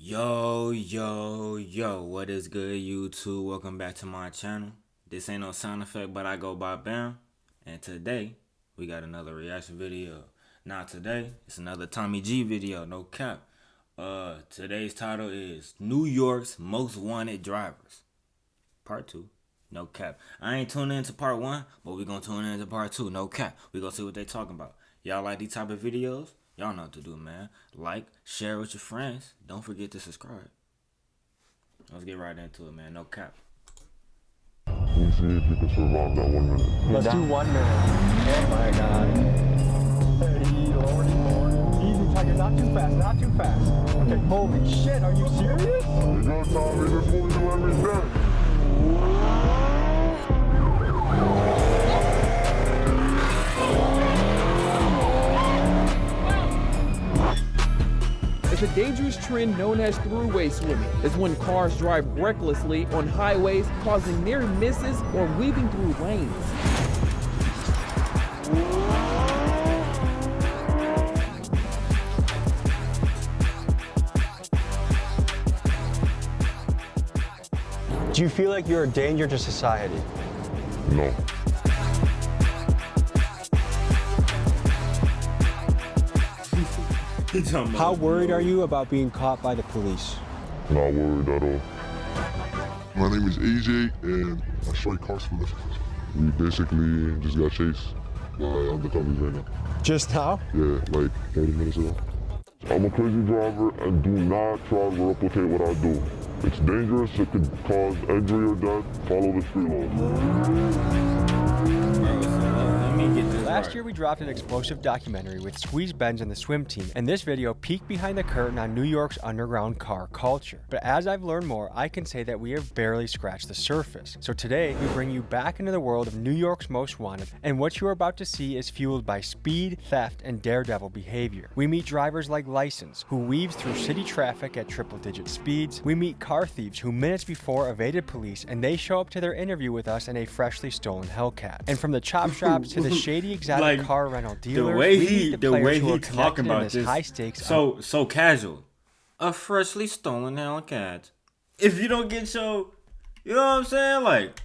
Yo, what is good, YouTube? Welcome back to my channel. This ain't no sound effect, but I go by B.A.M. And today, we got another reaction video. Now today, it's another Tommy G video, no cap. Today's title is New York's Most Wanted Drivers. Part 2, no cap. I ain't tuning into part 1, but we gonna tune into part 2, no cap. We gonna see what they talking about. Y'all like these type of videos? Y'all know what to do, man. Like, share with your friends. Don't forget to subscribe. Let's get right into it, man. No cap. We'll see if you can survive that 1 minute. Let's do 1 minute. Oh my god. Hey, Lordy. Easy, Tiger. Not too fast. Not too fast. Okay, holy shit. Are you serious? You know, Tommy, this is what we do every day. It's a dangerous trend known as throughway swimming. It's when cars drive recklessly on highways, causing near misses or weaving through lanes. Do you feel like you're a danger to society? No. How worried are you about being caught by the police? Not worried at all. My name is AJ, and I strike car spliffs. We basically just got chased by undercovers right now. Just now? Yeah, like 30 minutes ago. I'm a crazy driver, and do not try to replicate what I do. It's dangerous, it could cause injury or death. Follow the street laws. Last year we dropped an explosive documentary with Squeeze Benz and the swim team, and this video peeked behind the curtain on New York's underground car culture. But as I've learned more, I can say that we have barely scratched the surface. So today we bring you back into the world of New York's Most Wanted, and what you are about to see is fueled by speed, theft, and daredevil behavior. We meet drivers like License, who weaves through city traffic at triple-digit speeds. We meet car thieves who minutes before evaded police, and they show up to their interview with us in a freshly stolen Hellcat. And from the chop shops to the shady exotic car rental dealers, the way he talking about this high stakes so casual. A freshly stolen Hellcat. If you don't get your, you know what I'm saying? Like,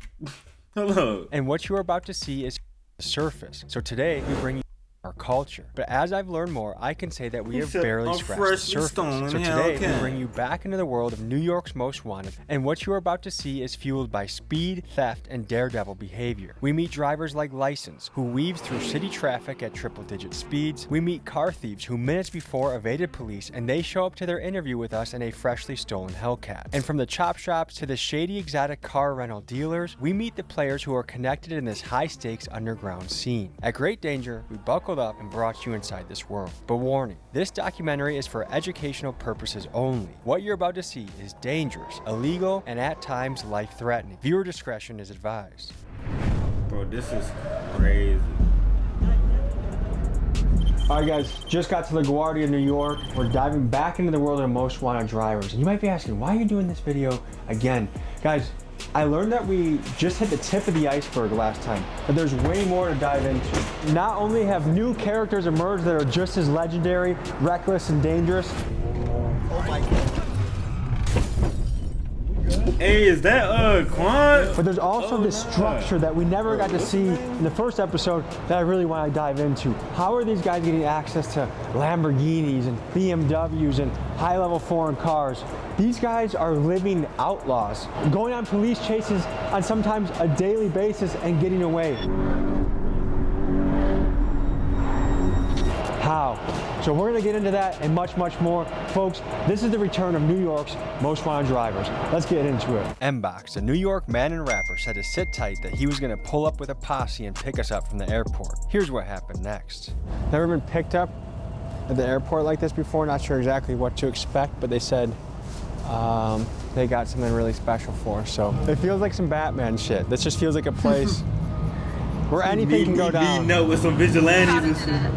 hello. And what you are about to see is the surface. So today we bring you our culture. But as I've learned more, I can say that we have barely scratched the surface. So today we bring you back into the world of New York's Most Wanted, and what you are about to see is fueled by speed, theft, and daredevil behavior. We meet drivers like License, who weaves through city traffic at triple-digit speeds. We meet car thieves who minutes before evaded police, and they show up to their interview with us in a freshly stolen Hellcat. And from the chop shops to the shady exotic car rental dealers, we meet the players who are connected in this high-stakes underground scene. At great danger, we buckled up and brought you inside this world. But warning, this documentary is for educational purposes only. What you're about to see is dangerous, illegal, and at times life-threatening. Viewer discretion is advised. Bro, this is crazy. Alright guys, just got to LaGuardia, New York. We're diving back into the world of Most Wanted drivers. And you might be asking, why are you doing this video again? Guys, I learned that we just hit the tip of the iceberg last time, but there's way more to dive into. Not only have new characters emerged that are just as legendary, reckless, and dangerous. Oh my god. Hey, is that Quan? But there's also this structure that we never got to see in the first episode that I really want to dive into. How are these guys getting access to Lamborghinis and BMWs and high-level foreign cars? These guys are living outlaws, going on police chases on sometimes a daily basis and getting away. How? So we're gonna get into that and much, much more. Folks, this is the return of New York's Most Wanted drivers. Let's get into it. M-Box, a New York man and rapper, said to sit tight that he was gonna pull up with a posse and pick us up from the airport. Here's what happened next. Never been picked up at the airport like this before. Not sure exactly what to expect, but they said they got something really special for us. So it feels like some Batman shit. This just feels like a place where anything can go down. Meeting up with some vigilantes and shit.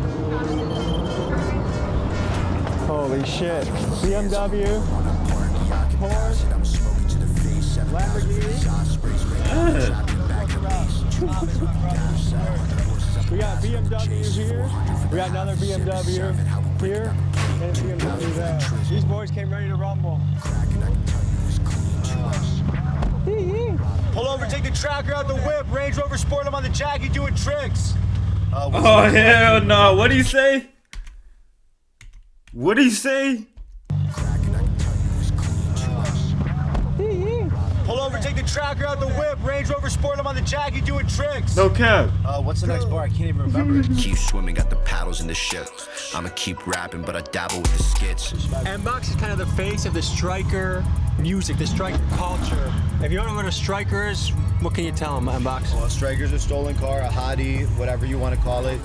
Holy shit. BMW, Porsche, Lamborghini. We got BMW here. We got another BMW here. These boys came ready to rumble. Pull over, take the tracker out the whip. Range Rover Sport, I'm on the Jackie doing tricks. Oh, hell no. What'd he say? What'd he say? Pull over, take the tracker out the whip. Range Rover Sport, I'm on the Jackie doing tricks. No cap. What's the next bar? I can't even remember. Keep swimming, got the paddles in the ship. I'ma keep rapping, but I dabble with the skits. M-Box is kind of the face of the striker music, the striker culture. If you don't know what a striker is, what can you tell them, M-Box? Well, a striker's a stolen car, a hottie, whatever you want to call it.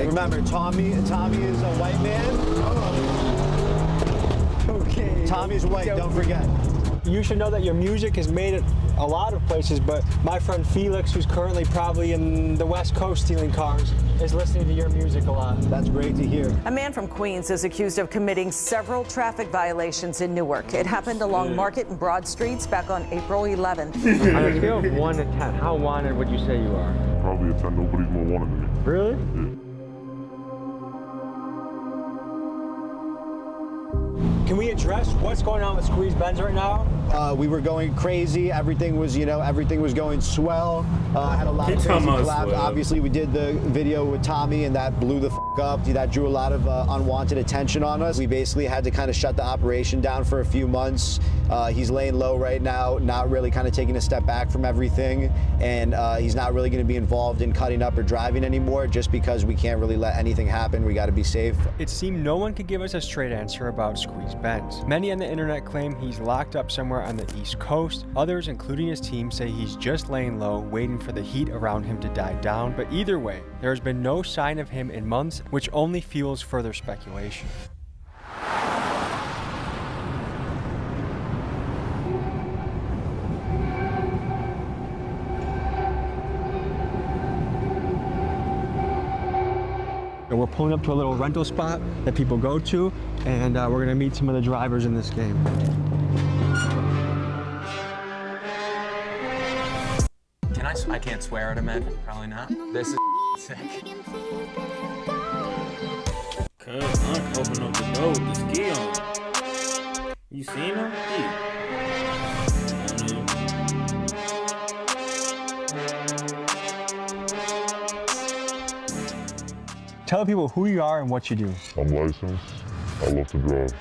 Remember, Tommy is a white man. Okay. Tommy's white, don't forget. You should know that your music is made at a lot of places, but my friend Felix, who's currently probably in the West Coast stealing cars, is listening to your music a lot. That's great to hear. A man from Queens is accused of committing several traffic violations in Newark. It happened along Market and Broad Streets back on April 11th. On a scale of 1 to 10, how wanted would you say you are? Probably a 10. Nobody's more wanted than me. Really? Yeah. Can we address what's going on with Squeeze Benz right now? We were going crazy. Everything was, everything was going swell. Had a lot of crazy collabs. Obviously, we did the video with Tommy, and that blew the up. That drew a lot of unwanted attention on us. We basically had to kind of shut the operation down for a few months. He's laying low right now, not really kind of taking a step back from everything, and he's not really going to be involved in cutting up or driving anymore, just because we can't really let anything happen. We got to be safe. It seemed no one could give us a straight answer about Squeeze Benz. Many on the internet claim he's locked up somewhere on the East Coast. Others, including his team, say he's just laying low, waiting for the heat around him to die down. But either way, there has been no sign of him in months, which only fuels further speculation. We're pulling up to a little rental spot that people go to, and we're gonna meet some of the drivers in this game. I can't swear at him, Ed. Probably not. This is sick. Cuz Unc open up the door with the ski on. You seen him? Yeah. Tell people who you are and what you do. I'm licensed. I love to drive.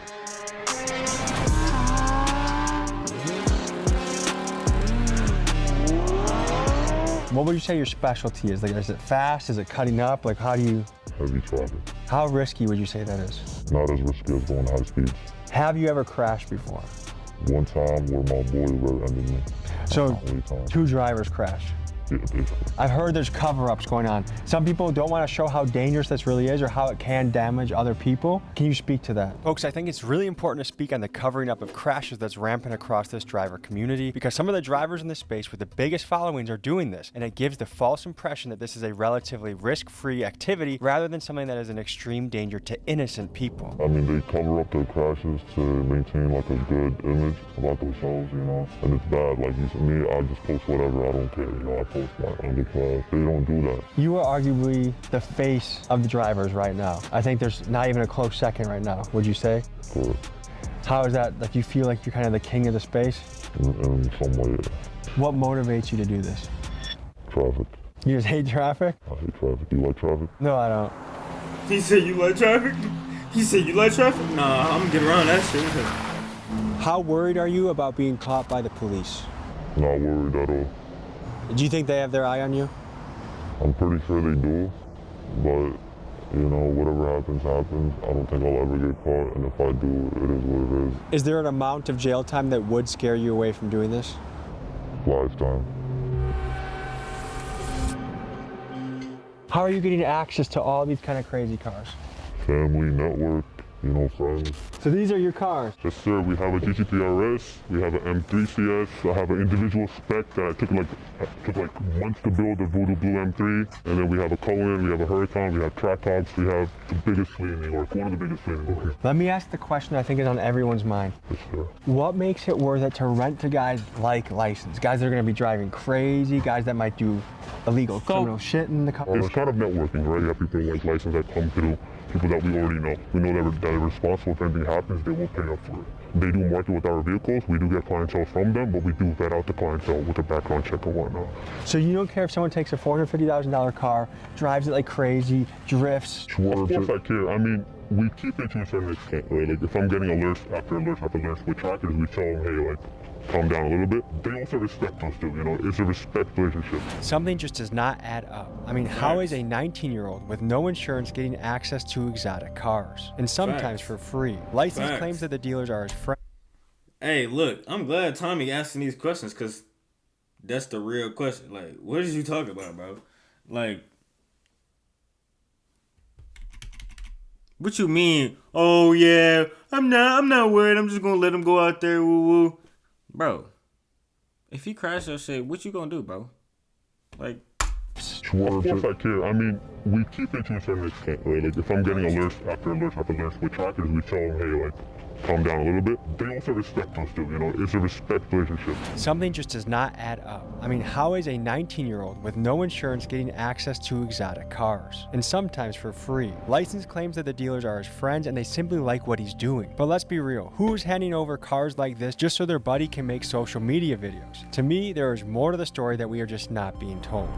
What would you say your specialty is? Like, is it fast? Is it cutting up? Like, how do you... Heavy traffic. How risky would you say that is? Not as risky as going high speeds. Have you ever crashed before? One time where my boy rear-ended me. So, 2 drivers crashed. Yeah, basically. I've heard there's cover-ups going on. Some people don't want to show how dangerous this really is or how it can damage other people. Can you speak to that? Folks, I think it's really important to speak on the covering up of crashes that's rampant across this driver community, because some of the drivers in this space with the biggest followings are doing this, and it gives the false impression that this is a relatively risk-free activity rather than something that is an extreme danger to innocent people. I mean, they cover up their crashes to maintain like a good image about themselves, and it's bad. Like, me, I just post whatever, I don't care, I post my underclass. They don't do that. You are arguably the face of the drivers right now. I think there's not even a close second right now, would you say? Correct. How is that? Like, you feel like you're kind of the king of the space? In some way, yeah. What motivates you to do this? Traffic. You just hate traffic? I hate traffic. You like traffic? No, I don't. He said you like traffic? He said you like traffic? Nah, I'm gonna get around that shit. How worried are you about being caught by the police? Not worried at all. Do you think they have their eye on you? I'm pretty sure they do, but, whatever happens, happens. I don't think I'll ever get caught, and if I do, it is what it is. Is there an amount of jail time that would scare you away from doing this? Lifetime. How are you getting access to all these kind of crazy cars? Family, network, you know, friends. So these are your cars? Yes, sir. We have a GTP RS, we have an M3 CS, I have an individual spec that I took like months to build, the Voodoo Blue M3, and then we have a Cohen, we have a Huracan, we have Track Hogs, we have the biggest fleet in New York, one of the biggest fleet in New York. Let me ask the question I think is on everyone's mind. Yes, sir. What makes it worth it to rent to guys like License? Guys that are going to be driving crazy, guys that might do illegal criminal shit in the car. It's kind of networking, right? You have people like License that come through, people that we already know. We know that they're responsible if anything happens, they will pay up for it. They do market with our vehicles, we do get clientele from them, but we do vet out the clientele with a background check and whatnot. So you don't care if someone takes a $450,000 car, drives it like crazy, drifts? Of course I care. I mean, we keep it to a certain extent, right? Like if I'm getting alerts after alerts after alerts with trackers, we tell them, hey, like, calm down a little bit. They also respect us too, you know, it's a respect relationship. Something just does not add up. I mean, how is a 19-year-old with no insurance getting access to exotic cars? And sometimes for free. License claims that the dealers are his friends. Hey, look, I'm glad Tommy asking these questions because that's the real question. Like, what did you talk about, bro? Like, what you mean? Oh yeah, I'm not worried. I'm just gonna let him go out there, woo woo. Bro, if he crash your shit, what you gonna do, bro? Like, of course I care. I mean, we keep it to a certain extent, right? Like if I'm getting alerts after alerts after alerts with trackers, we tell them, hey, like, calm down a little bit. They also respect us too, you know, it's a respect relationship. Something just does not add up. I mean, how is a 19-year-old with no insurance getting access to exotic cars? And sometimes for free. License claims that the dealers are his friends and they simply like what he's doing. But let's be real, who's handing over cars like this just so their buddy can make social media videos? To me, there is more to the story that we are just not being told.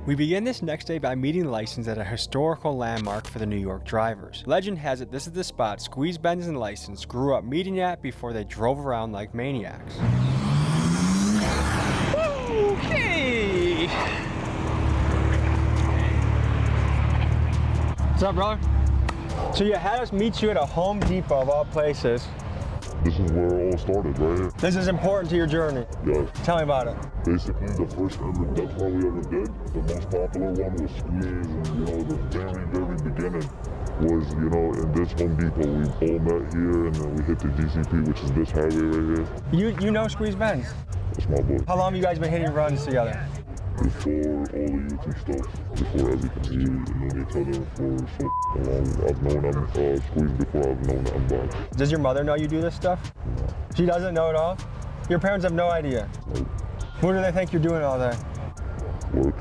We begin this next day by meeting License at a historical landmark for the New York drivers. Legend has it this is the spot Squeeze Benz and License grew up meeting at before they drove around like maniacs. Hey! What's up, brother? So you had us meet you at a Home Depot of all places. This is where it all started, right here. This is important to your journey. Yes. Tell me about it. Basically, the first ever death row we ever did, the most popular one was Squeeze, and you know, the very beginning was, you know, in this Home Depot. We all met here, and then we hit the GCP, which is this highway right here. You know Squeeze Benz? That's my boy. How long have you guys been hitting runs together? Before all the YouTube stuff, before everything, we known each other for so long. I've known him, Squeeze before I've known him back. Does your mother know you do this stuff? No. She doesn't know at all? Your parents have no idea? Nope. What do they think you're doing all day? Work.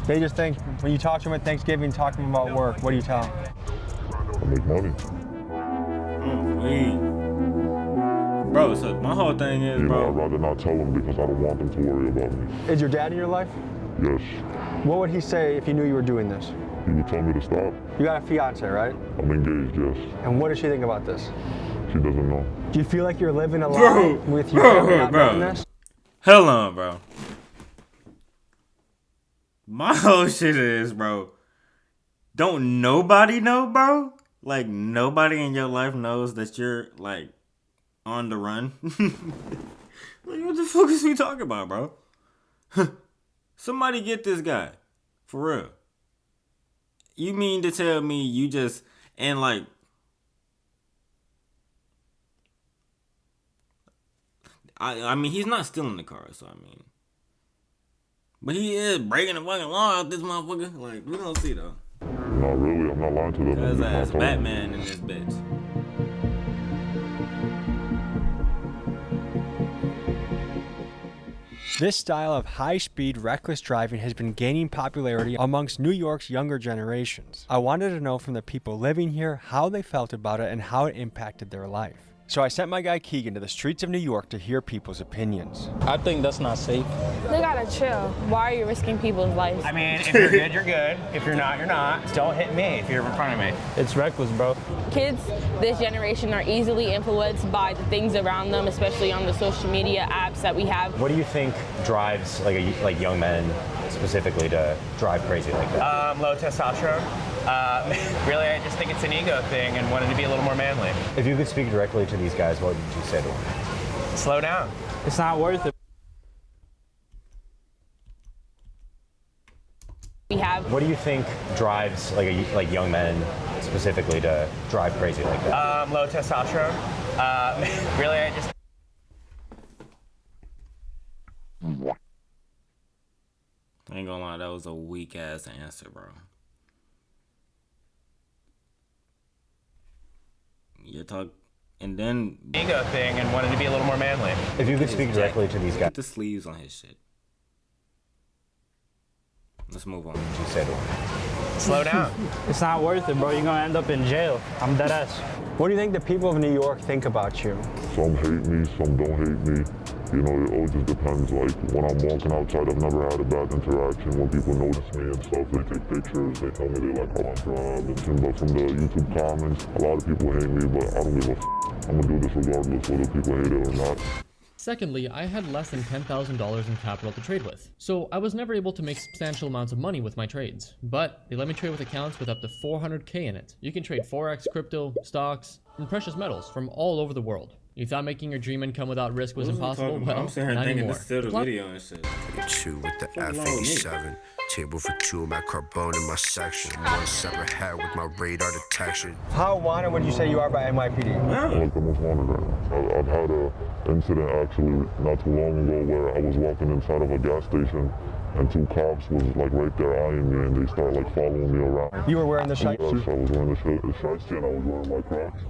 They just think, when you talk to them at Thanksgiving, talk to them about work, what do you tell them? I make money. Bro, so my whole thing is, you bro. know, I'd rather not tell them because I don't want them to worry about me. Is your dad in your life? Yes. What would he say if he knew you were doing this? He would tell me to stop. You got a fiance, right? I'm engaged, yes. And what does she think about this? She doesn't know. Do you feel like you're living a lie with your family not knowing this? Hell on, bro. My whole shit is, bro, don't nobody know, bro? Like, nobody in your life knows that you're, like, on the run? Like, what the fuck is we talking about, bro? Somebody get this guy. For real. You mean to tell me you just, and like, I mean, he's not stealing the car, so I mean. But he is breaking the fucking law out this motherfucker. Like, we don't see though. Not really, I'm not lying to them. Cause ass Batman in this bitch. This style of high-speed, reckless driving has been gaining popularity amongst New York's younger generations. I wanted to know from the people living here how they felt about it and how it impacted their life. So I sent my guy Keegan to the streets of New York to hear people's opinions. I think that's not safe. They gotta chill. Why are you risking people's lives? I mean, if you're good, you're good. If you're not, you're not. Don't hit me if you're in front of me. It's reckless, bro. Kids this generation are easily influenced by the things around them, especially on the social media apps that we have. What do you think drives like young men specifically to drive crazy like that? Low testosterone. Really, I just think it's an ego thing and wanting to be a little more manly. If you could speak directly to these guys, what would you say to them? Slow down. It's not worth it. What do you think drives like young men specifically to drive crazy like that? Low testosterone. Really, I just. I ain't gonna lie, that was a weak ass answer, bro. You're talking, and then Ego thing and wanted to be a little more manly. If you could speak directly to these guys. Put the sleeves on his shit. Let's move on. You said slow down. It's not worth it, bro. You're gonna end up in jail. I'm dead ass. What do you think the people of New York think about you? Some hate me, some don't hate me. You know, it all just depends. Like, when I'm walking outside, I've never had a bad interaction. When people notice me and stuff, they take pictures, they tell me they like how I drive. But from the YouTube comments, a lot of people hate me, but I don't give a f***. I'm gonna do this regardless whether people hate it or not. Secondly, I had less than $10,000 in capital to trade with, so I was never able to make substantial amounts of money with my trades. But they let me trade with accounts with up to 400K in it. You can trade Forex, crypto, stocks, and precious metals from all over the world. You thought making your dream income without risk was impossible? Well, I'm sitting here not thinking anymore. this is still the video and shit. Two with the F87. Table for two, my carbone in my section. One separate hat with my radar detection. How wanted would you say you are by NYPD? I'm like the most wanted right now. I've had an incident actually not too long ago where I was walking inside of a gas station and two cops was like right there eyeing me and they started like following me around. You were wearing the shirt? Yes, I was wearing the shirt and I was wearing my Crocs.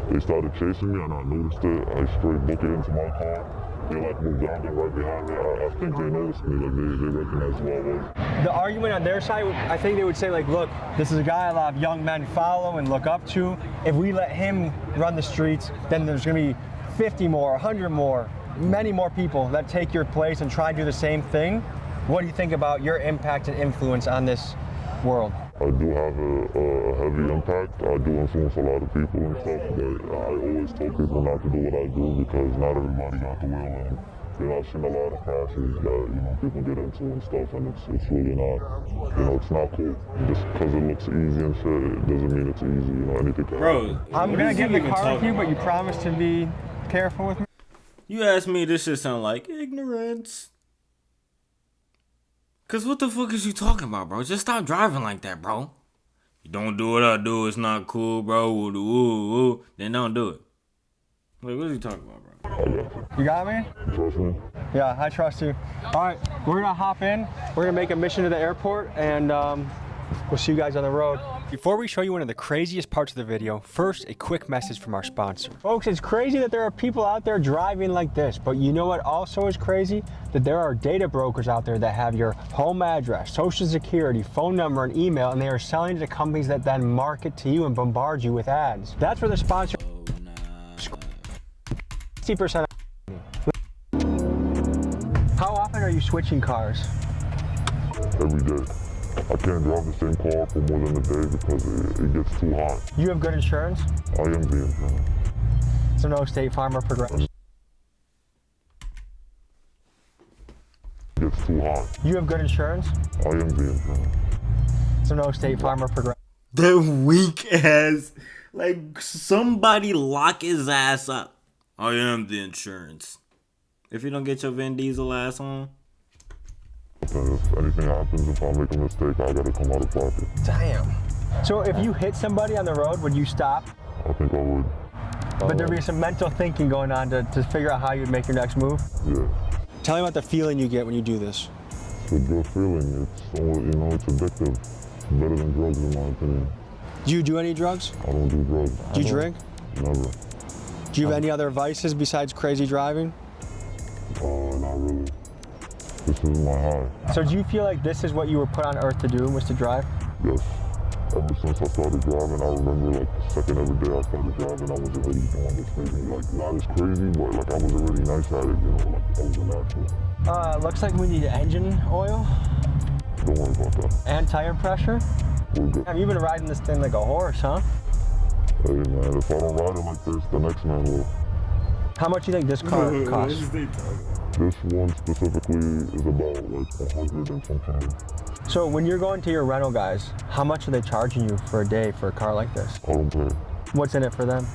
They started chasing me and I noticed it. I straight booked it into my car. They like moved down there right behind me. I think they noticed me, like they recognized who I was. The argument on their side, I think they would say like, look, this is a guy a lot of young men follow and look up to. If we let him run the streets, then there's gonna be 50 more, 100 more, many more people that take your place and try and do the same thing. What do you think about your impact and influence on this world? I do have a heavy impact. I do influence a lot of people and stuff, but I always tell people not to do what I do because not everybody got the will. And, you know, I've seen a lot of crashes that, you know, people get into and stuff, and it's really not, you know, it's not cool. Just because it looks easy and shit, it doesn't mean it's easy, you know, anything can happen. Bro, I'm gonna get in the car with you, but you promise to be careful with me? You asked me, this shit sound like ignorance. Cause what the fuck is you talking about, bro? Just stop driving like that, bro. You don't do what I do, it's not cool, bro. Ooh, ooh, ooh. Then don't do it. Like, what are you talking about, bro? You got me? Trust me? Yeah, I trust you. All right, we're gonna hop in. We're gonna make a mission to the airport, and we'll see you guys on the road. Before we show you one of the craziest parts of the video, first, a quick message from our sponsor. Folks, it's crazy that there are people out there driving like this, but you know what also is crazy? That there are data brokers out there that have your home address, social security, phone number, and email, and they are selling to companies that then market to you and bombard you with ads. That's where the sponsor 60%. How often are you switching cars? Every day. I can't drive the same car for more than a day because it gets too hot. You have good insurance? I am the insurance. So no State Farm or Progressive? It gets too hot. You have good insurance? I am the insurance. So no State Farm or Progressive? That weak ass. Like, somebody lock his ass up. I am the insurance. If you don't get your Vin Diesel ass on. If anything happens, if I make a mistake, I gotta come out of pocket. Damn. So if you hit somebody on the road, would you stop? I think I would. But there'd be some mental thinking going on to figure out how you'd make your next move? Yeah. Tell me about the feeling you get when you do this. It's a good feeling. It's, you know, it's addictive. It's better than drugs in my opinion. Do you do any drugs? I don't do drugs. Do you drink? Never. Do you have any other vices besides crazy driving? Not really. This is my high. So do you feel like this is what you were put on earth to do, was to drive? Yes. Ever since I started driving, I remember like the second every day I started driving, I was already doing this thing. Like, not as crazy, but like I was already nice at it, you know, like I was a natural. Looks like we need engine oil. Don't worry about that. And tire pressure. We're good. You've been riding this thing like a horse, huh? Hey man, if I don't ride it like this, the next man will. How much do you think this car costs? This one specifically is about like 100 and something. So when you're going to your rental guys, how much are they charging you for a day for a car like this? I don't pay. What's in it for them?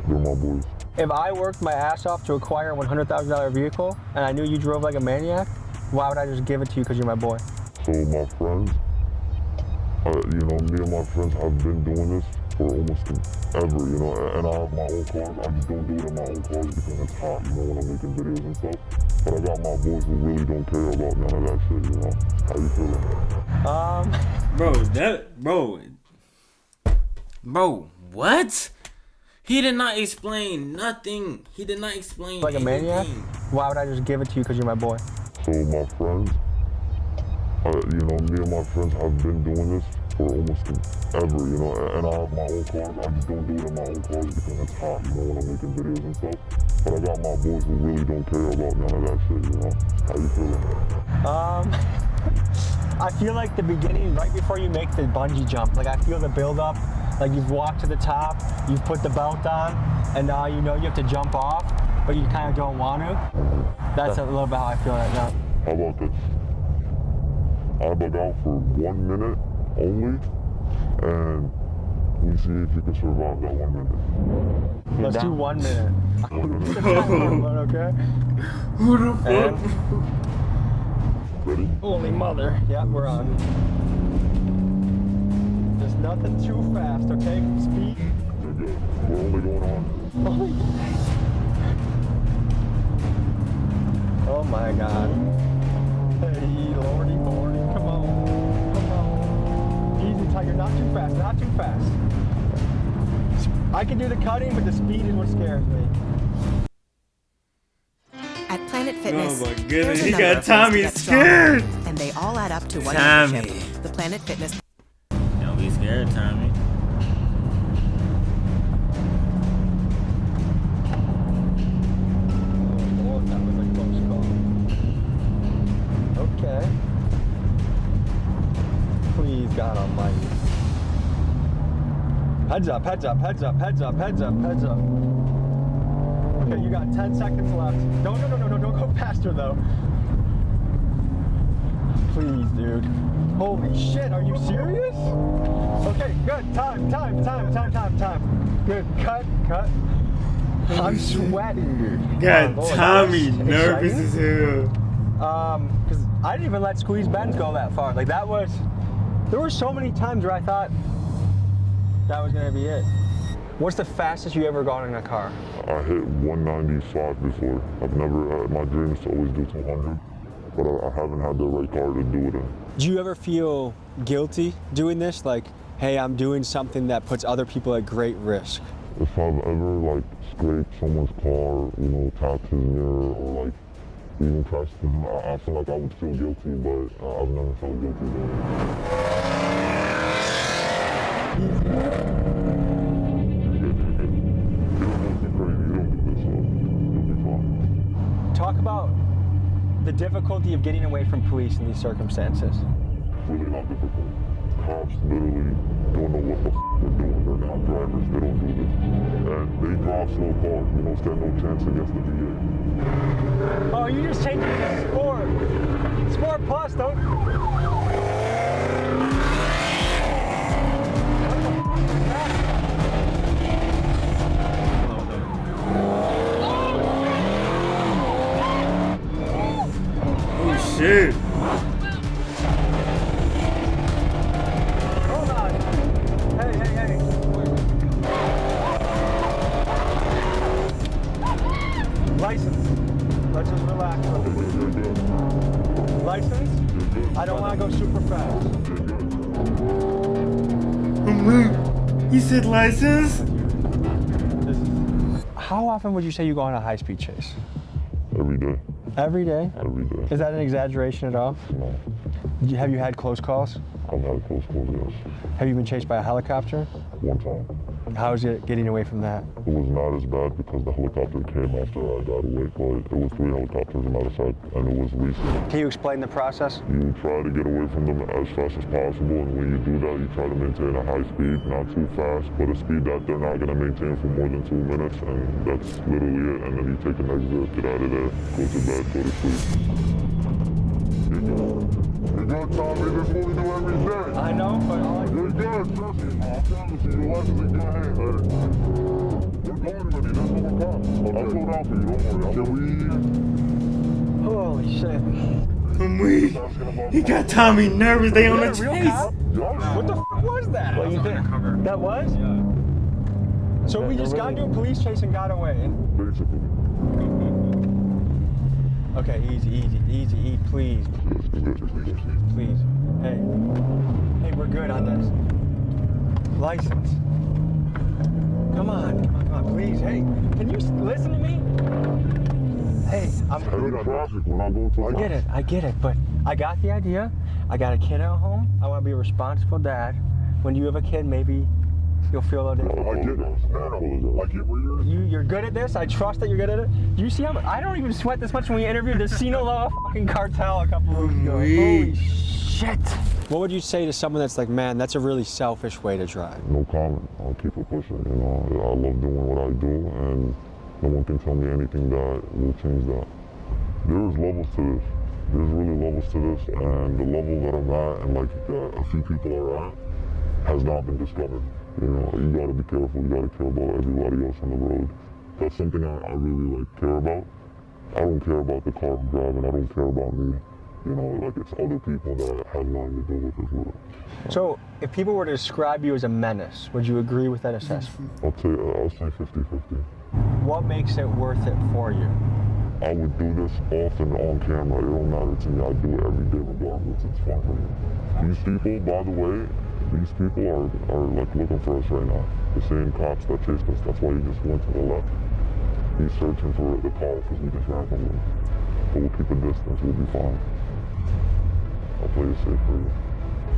They're my boys. If I worked my ass off to acquire a $100,000 vehicle and I knew you drove like a maniac, why would I just give it to you because you're my boy? So my friends, You know, me and my friends have been doing this for almost ever, you know, and I have my own cars. I just don't do it in my own cars because it's hot, you know, when I'm making videos and stuff. But I got my boys who really don't care about none of that shit, you know. How you feeling? Bro, what? He did not explain nothing. He did not explain like anything. A maniac? Why would I just give it to you because you're my boy? So my friends, you know, me and my friends have been doing this for almost ever, you know, and I have my own cars. I just don't do it in my own cars because it's hot, you know, when I'm making videos and stuff. But I got my boys who really don't care about none of that shit, you know. How you feeling? I feel like the beginning, right before you make the bungee jump, like I feel the build up, like you've walked to the top, you've put the belt on, and now you know you have to jump off, but you kind of don't want to. That's a little bit how I feel right now. How about this? I bug out for 1 minute only, and we see if you can survive that 1 minute. Let's do 1 minute. Okay? Who the fuck? Ready? Holy mother. Yeah, we're on. There's nothing too fast, okay? Speed. You're good. We're only going on. Oh my god. Hey, lordy, come on. Come on. Easy, Tiger, not too fast, not too fast. I can do the cutting, but the speed is what scares me. At Planet Fitness, Oh my there's goodness, a he number got of ways to Tommy get stronger, scared. and they all add up to one Tommy. membership. The Planet Fitness. Don't be scared, Tommy. Oh Lord, that was a close call. Okay. Please, God Almighty. Heads up, heads up, heads up, heads up, heads up, heads up. Okay, you got 10 seconds left. No, don't go faster though. Please, dude. Holy shit, are you serious? Okay, good. Time. Good, cut. I'm sweating, dude. God, Oh, Lord, Tommy that was nervous exciting. as hell. Because I didn't even let Squeeze Benz go that far. Like there were so many times where I thought that was gonna be it. What's the fastest you ever gone in a car? I hit 195 before. I've never, my dream is to always do 200, but I haven't had the right car to do it in. Do you ever feel guilty doing this? Like, hey, I'm doing something that puts other people at great risk. If I've ever like scraped someone's car, you know, tapped his mirror, or like even crashed him, I feel like I would feel guilty, but I've never felt guilty doing it. Talk about the difficulty of getting away from police in these circumstances. Really not difficult. Cops literally don't know what the they're doing. They're not drivers. They don't do this. And they drive slow cars. You don't stand no chance against the VA. Oh, you just changed it to sport. Sport plus, don't. Oh shit. Hold on. Hey. License. Let's just relax. License? I don't want to go super fast. He said license? How often would you say you go on a high-speed chase? Every day. Every day? Every day. Is that an exaggeration at all? No. Have you had close calls? I've had close calls, yes. Have you been chased by a helicopter? One time. How is it getting away from that? It was not as bad because the helicopter came after I got away, but it was 3 helicopters, as a matter of fact, and it was recent. Can you explain the process? You try to get away from them as fast as possible, and when you do that, you try to maintain a high speed, not too fast, but a speed that they're not going to maintain for more than 2 minutes, and that's literally it. And then you take the next zip, get out of there, go to bed, go to sleep. You're good, Tommy. This is what we do every day. I know, but you're good. Trust me. I promise you. Your life is in good hands. We're going with you. That's what we're from. I'll slow down for you. Don't worry. Holy shit. I'm weak. He got Tommy nervous. They on the chase. What the fuck was that? Well, you think that was? Yeah. So we just got into a police chase and got away. Basically. Okay, easy, please. Please. Hey, we're good on this. License. Come on, please. Hey, can you listen to me? Hey, I get it, but I got the idea. I got a kid at home. I want to be a responsible dad. When you have a kid, maybe you'll feel a little different. I get it. I get where you're good at this. I trust that you're good at it. Do you see how much? I don't even sweat this much when we interviewed the Sinaloa fucking cartel a couple weeks ago. Holy shit. What would you say to someone that's like, man, that's a really selfish way to drive? No comment. I'll keep it pushing. You know, I love doing what I do, and no one can tell me anything that will change that. There's levels to this. There's really levels to this, and the level that I'm at, and like a few people are at, has not been discovered. You know, you gotta be careful. You gotta care about everybody else on the road. That's something I really care about. I don't care about the car I'm driving. I don't care about me. You know, like it's other people that have nothing to do with as well. So, if people were to describe you as a menace, would you agree with that assessment? I'll say 50-50. What makes it worth it for you? I would do this often on camera. It don't matter to me. I do it every day regardless. It's fun for me. These people, by the way, these people are like looking for us right now. The same cops that chased us. That's why he just went to the left. He's searching for the car because we just ran from him. But we'll keep a distance. We'll be fine. I'll play it safe for you.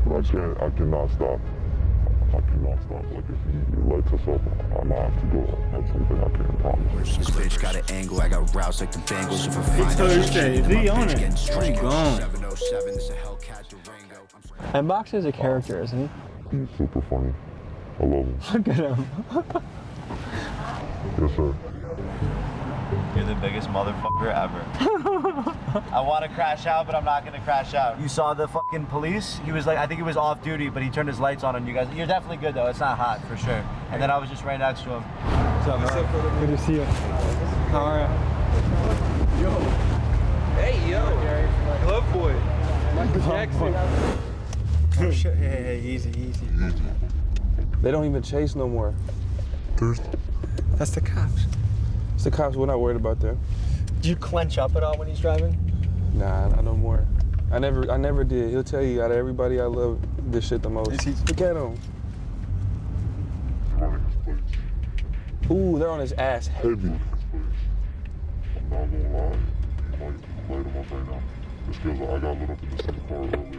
But I cannot stop. I cannot stop. Like if you lights us up, I might have to go. That's something I can't promise. This bitch got an angle. I got routes like the Bengals. If I find Thursday, he on it. He gone. And Box is a character, isn't he? He's super funny. I love him. Look at him. Yes, sir. You're the biggest motherfucker ever. I want to crash out, but I'm not going to crash out. You saw the fucking police? He was like, I think he was off duty, but he turned his lights on you guys. You're definitely good, though. It's not hot, for sure. And then I was just right next to him. What's up, man? Good to see you. How are you? Yo. Hey, yo. Glove boy. Michael Jackson. Oh, shit. Hey, easy. They don't even chase no more. That's the cops. It's the cops. We're not worried about them. Do you clench up at all when he's driving? Nah, not no more. I never did. He'll tell you out of everybody I love this shit the most. Look at him. Ooh, they're on his ass heavy. I'm not gonna lie. Light him up right now. Just because I got lit up in the same car earlier.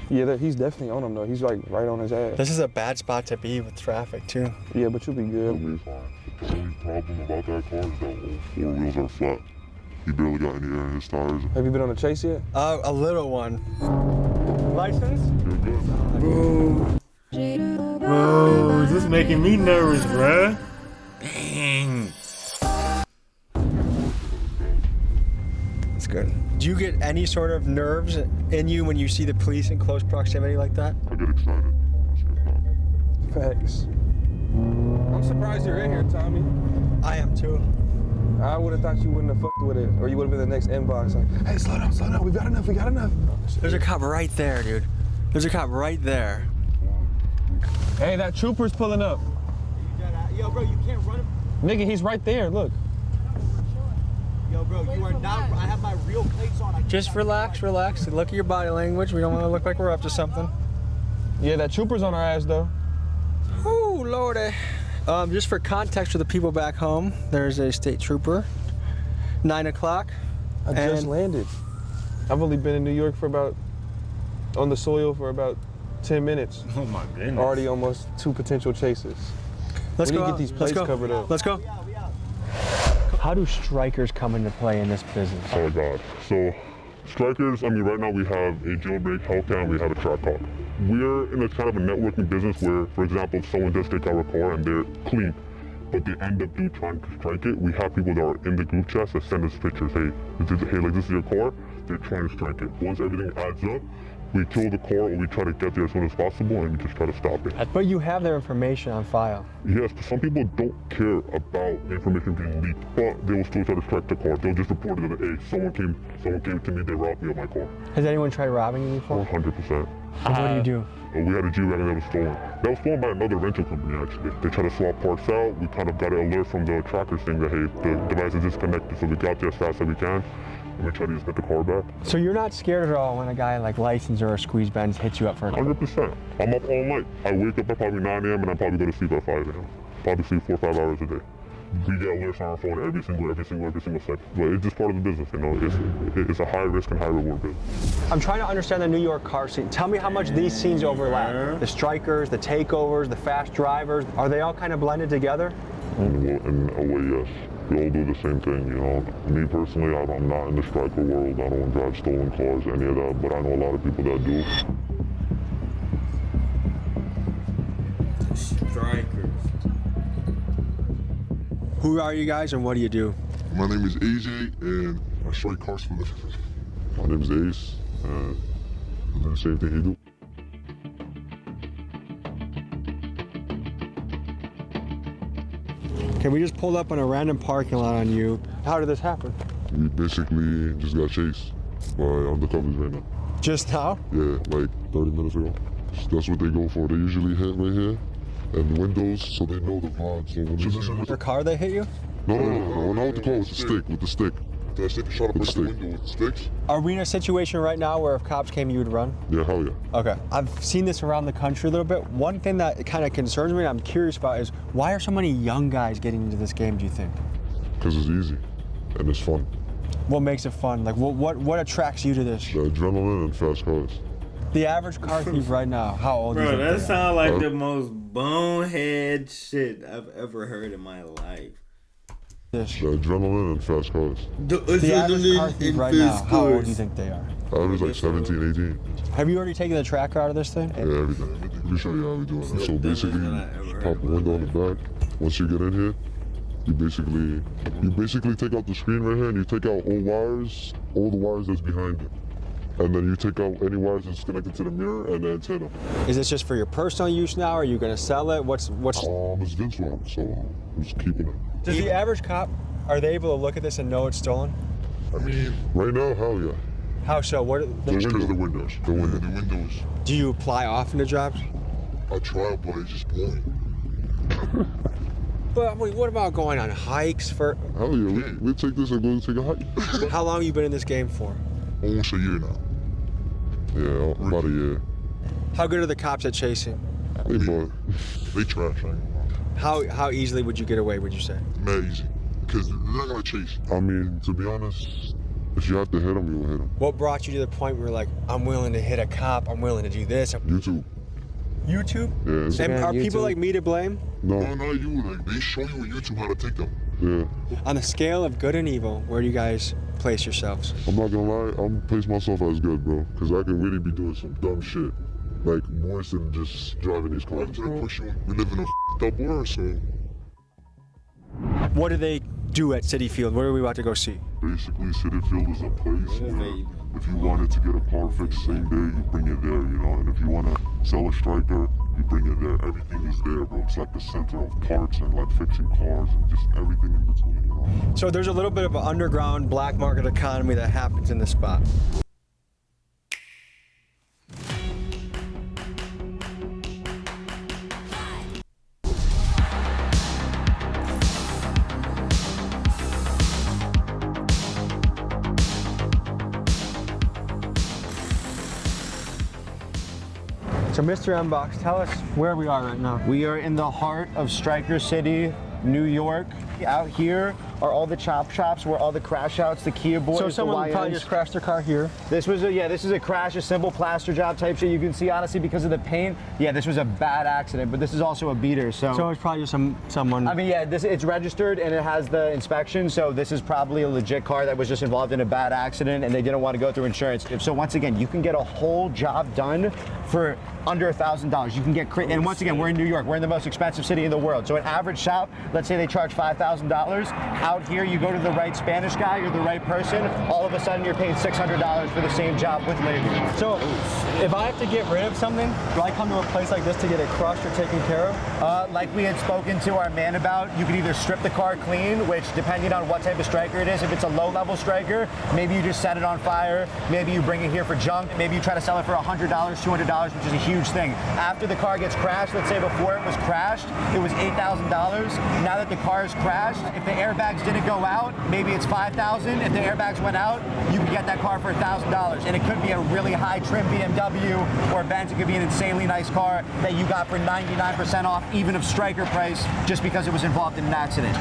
Yeah, he's definitely on him though. He's like right on his ass. This is a bad spot to be with traffic too. Yeah, but you'll be good. You'll be fine. The only problem about that car is that all four wheels are flat. He barely got any air in his tires. Have you been on a chase yet? A little one. License? Bro, this is making me nervous, bruh. Dang. That's good. Do you get any sort of nerves in you when you see the police in close proximity like that? I get excited. Facts. I'm surprised you're in here, Tommy. I am too. I would have thought you wouldn't have fucked with it, or you would have been the next inbox like, hey, slow down, we got enough. There's a cop right there, dude. There's a cop right there. Hey, that trooper's pulling up. Yo, bro, you can't run him. Nigga, he's right there, look. Yo, bro, you are not, I have my real plates on. Just relax. Look at your body language. We don't want to look like we're up to something. Yeah, that trooper's on our ass, though. Oh, Lordy. Just for context for the people back home, there's a state trooper, 9 o'clock. I just landed. I've only been in New York on the soil for about 10 minutes. Oh my goodness. Already almost 2 potential chases. Let's we go. Need to get these plates covered up. Let's go. How do strikers come into play in this business? Oh God. So strikers, I mean, right now we have a jailbreak, Hellcat, we have a track hawk. We're in a kind of a networking business where, for example, if someone does take our car and they're clean, but they end up trying to strike it, we have people that are in the group chats that send us pictures. Hey, this is your car. They're trying to strike it. Once everything adds up, we kill the car or we try to get there as soon as possible and we just try to stop it. But you have their information on file. Yes, but some people don't care about the information being leaked, but they will still try to strike the car. They'll just report it that, hey, someone came to me, they robbed me of my car. Has anyone tried robbing you before? 100%. And what do you do? We had a G-Wagon that was stolen. That was stolen by another rental company, actually. They tried to swap parts out. We kind of got an alert from the tracker saying that, hey, the device is disconnected, so we got there as fast as we can. And we tried to just get the car back. So you're not scared at all when a guy like License or Squeeze Benz hits you up for a 100%. I'm up all night. I wake up at probably 9 a.m. and I probably go to sleep at 5 a.m. Probably sleep 4 or 5 hours a day. We get alerts on our phone every single second. But it's just part of the business, you know. It's a high risk and high reward business. I'm trying to understand the New York car scene. Tell me how much these scenes overlap. The strikers, the takeovers, the fast drivers, are they all kind of blended together? In a way, yes. We all do the same thing, you know. Me personally, I'm not in the striker world. I don't drive stolen cars, any of that, but I know a lot of people that do. Strikers. Who are you guys and what do you do? My name is AJ and I strike cars for living. My name is Ace and I do the same thing he do. Okay, we just pulled up on a random parking lot on you. How did this happen? We basically just got chased by undercovers right now. Just now? Yeah, like 30 minutes ago. That's what they go for. They usually hit right here and the windows so they know the vibe. So when So with the car they hit you? No, not with the car, with the stick, with the stick. That stick shot up the window with sticks. Are we in a situation right now where if cops came, you would run? Yeah, hell yeah. Okay. I've seen this around the country a little bit. One thing that kind of concerns me and I'm curious about is why are so many young guys getting into this game, do you think? Because it's easy and it's fun. What makes it fun? Like what attracts you to this? The adrenaline and fast cars. The average car thief right now, how old is Bro, he? that sounds like the most bonehead shit I've ever heard in my life. The adrenaline and fast cars. The average car thief right now, how old do you think they are? Average like 17, 18. Have you already taken the tracker out of this thing? Yeah, everything. We show you how we do it. So basically, you pop a window on the back. Once you get in here, you basically take out the screen right here and you take out all the wires that's behind it. And then you take out any wires that's connected to the mirror and the antenna. Is this just for your personal use now? Are you gonna sell it? What's? It's Vince one, so I'm just keeping it. Does the average cop, are they able to look at this and know it's stolen? I mean, right now, hell yeah. How so? What? The windows. The windows. Do you apply often to jobs? I try, but it's just boring. But wait, what about going on hikes for? Hell yeah, we take this and go take a hike. How long have you been in this game for? Almost a year now. Yeah, about a year. How good are the cops at chasing? They trash. How easily would you get away, would you say? Mad easy. Because they're not gonna chase. I mean, to be honest, if you have to hit them, you will hit them. What brought you to the point where you're like, I'm willing to hit a cop, I'm willing to do this? YouTube. YouTube? Yeah. And are people like me to blame? No, not you. Like, they show you on YouTube how to take them. Yeah. On the scale of good and evil, where do you guys place yourselves? I'm not gonna lie, I'm gonna place myself as good, bro. Because I could really be doing some dumb shit. Like, worse than just driving these cars. We live in a f***ed up world, so. What do they do at City Field? What are we about to go see? Basically, City Field is a place where if you wanted to get a car fixed same day, you bring it there, you know? And if you want to sell a striker, you bring it there. Everything is there, bro. It's like the center of parts and like fixing cars and just everything in between, you know? So there's a little bit of an underground black market economy that happens in this spot. So Mr. M-Box, tell us where we are right now. We are in the heart of Striker City, New York. Out here are all the chop shops where all the crash outs, the Kia boys, so someone the probably just crashed their car here. This was a crash, a simple plaster job type shit. You can see honestly because of the paint. Yeah, this was a bad accident, but this is also a beater. So it's probably just someone. I mean, yeah, it's registered and it has the inspection. So this is probably a legit car that was just involved in a bad accident and they didn't want to go through insurance. So once again, you can get a whole job done for under $1,000. You can get and once again, we're in New York. We're in the most expensive city in the world. So an average shop, let's say they charge $5,000. out here, you go to the right Spanish guy, you're the right person, all of a sudden you're paid $600 for the same job with labor. So, if I have to get rid of something, do I come to a place like this to get it crushed or taken care of? Like we had spoken to our man about, you can either strip the car clean, which depending on what type of striker it is, if it's a low-level striker, maybe you just set it on fire, maybe you bring it here for junk, maybe you try to sell it for $100, $200, which is a huge thing. After the car gets crashed, let's say before it was crashed, it was $8,000. Now that the car is crashed, if the airbags didn't go out, maybe it's $5,000. If the airbags went out, you can get that car for $1,000. And it could be a really high trim BMW or Benz. It could be an insanely nice car that you got for 99% off, even of striker price, just because it was involved in an accident.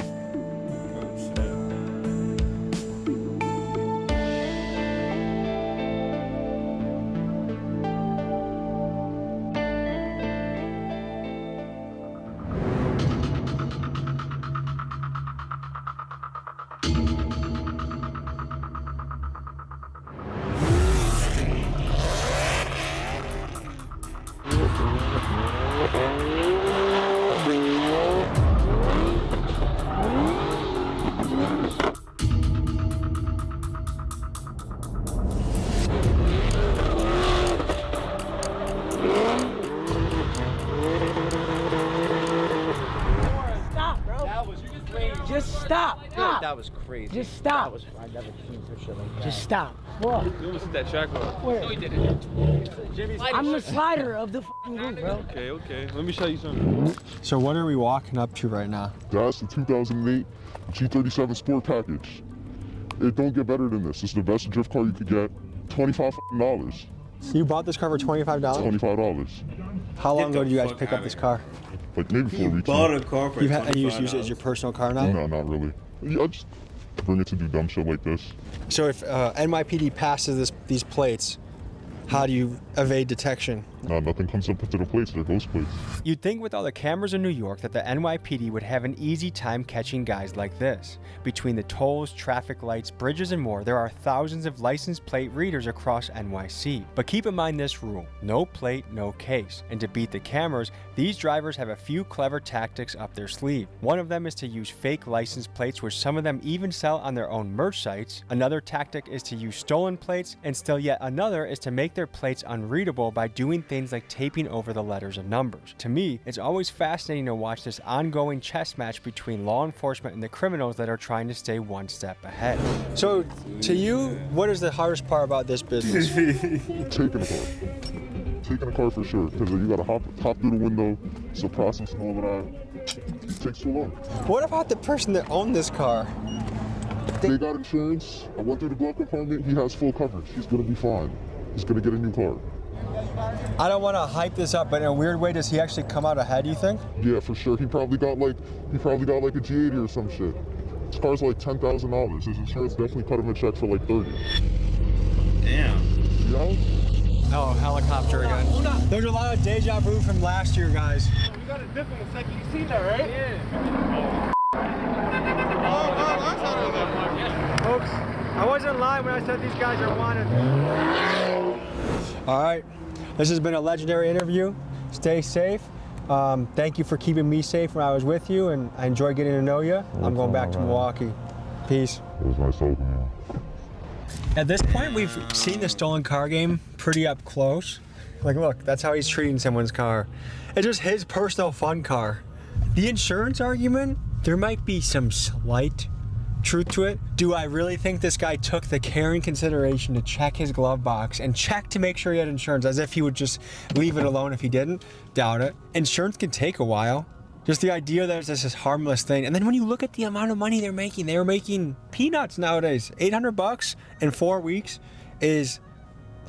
Just stop. Stop. That was crazy. Just stop. That was, I've never seen some shit like that. Just stop. What? You almost hit that track car. Where? No, he didn't. I'm the slider of the fucking group, bro. Okay. Let me show you something. So what are we walking up to right now? That's the 2008 G37 Sport Package. It don't get better than this. This is the best drift car you could get. $25. So you bought this car for $25? $25. How long ago did you guys pick up this car? Like maybe 4 weeks. Bought a car for And you use it as your personal car now? No, not really. I just bring it to do dumb shit like this. So if NYPD passes these plates, how do you evade detection? Nothing comes up into the plates. They're ghost plates. You'd think with all the cameras in New York that the NYPD would have an easy time catching guys like this. Between the tolls, traffic lights, bridges, and more, there are thousands of license plate readers across NYC. But keep in mind this rule: no plate, no case. And to beat the cameras, these drivers have a few clever tactics up their sleeve. One of them is to use fake license plates, which some of them even sell on their own merch sites. Another tactic is to use stolen plates, and still yet another is to make their plates unreadable by doing things like taping over the letters and numbers. To me, it's always fascinating to watch this ongoing chess match between law enforcement and the criminals that are trying to stay one step ahead. So, to you, what is the hardest part about this business? Taking a car. Taking a car for sure, because you gotta hop through the window, it's a process and all of that. It takes too long. What about the person that owned this car? They got insurance. I went through the glove compartment. He has full coverage. He's gonna be fine. He's gonna get a new car. I don't want to hype this up, but in a weird way, does he actually come out ahead, you think? Yeah, for sure. He probably got like a G80 or some shit. His car's like $10,000. His insurance definitely cut him a check for like 30. Damn. Yeah? Oh, helicopter again. There's a lot of deja vu from last year, guys. You got a dip in a second. You seen that, right? Yeah. Folks, I wasn't lying when I said these guys are wanted. All right, this has been a legendary interview. Stay safe. Thank you for keeping me safe when I was with you, and I enjoyed getting to know you. I'm going back to Milwaukee. Peace. It was nice talking to you. At this point, we've seen the stolen car game pretty up close. Like, look, that's how he's treating someone's car. It's just his personal fun car. The insurance argument, there might be some slight truth to it. Do I really think this guy took the care and consideration to check his glove box and check to make sure he had insurance, as if he would just leave it alone if he didn't? Doubt it. Insurance can take a while. Just the idea that it's just this harmless thing. And then when you look at the amount of money they're making peanuts nowadays. $800 in 4 weeks is,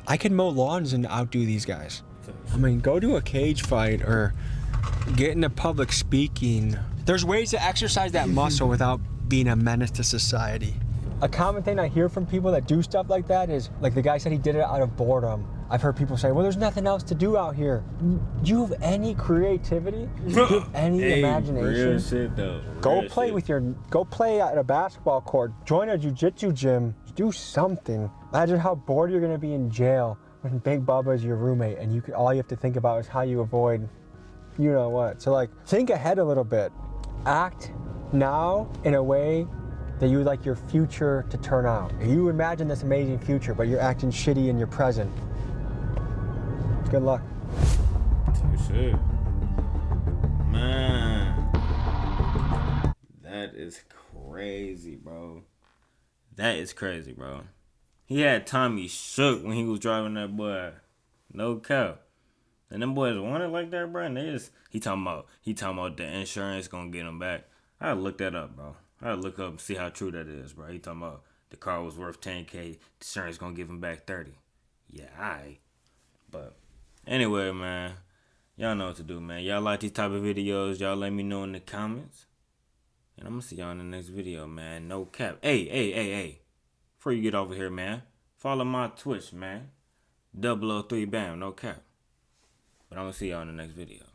I could mow lawns and outdo these guys. I mean, go to a cage fight or get into public speaking. There's ways to exercise that muscle without being a menace to society. A common thing I hear from people that do stuff like that is, like the guy said he did it out of boredom. I've heard people say, well, there's nothing else to do out here. Do you have any creativity? Do you have any imagination? Real shit though. Go play at a basketball court. Join a jiu-jitsu gym. Do something. Imagine how bored you're gonna be in jail when Big Bubba is your roommate and all you have to think about is how you avoid you know what. So like, think ahead a little bit. Act now in a way that you would like your future to turn out. If you imagine this amazing future, but you're acting shitty in your present, good luck. Shit. Man, that is crazy, bro. That is crazy, bro. He had Tommy shook when he was driving that boy. No cap. And them boys want it like that, bro. And they just he talking about the insurance gonna get him back. I gotta look that up, bro. I gotta look up and see how true that is, bro. He talking about the car was worth 10K, the insurance gonna give him back 30. Yeah, alright. But anyway, man, y'all know what to do, man. Y'all like these type of videos, y'all let me know in the comments. And I'm gonna see y'all in the next video, man. No cap. Hey. Before you get over here, man, follow my Twitch, man. 003 B.A.M, no cap. But I'm gonna see y'all in the next video.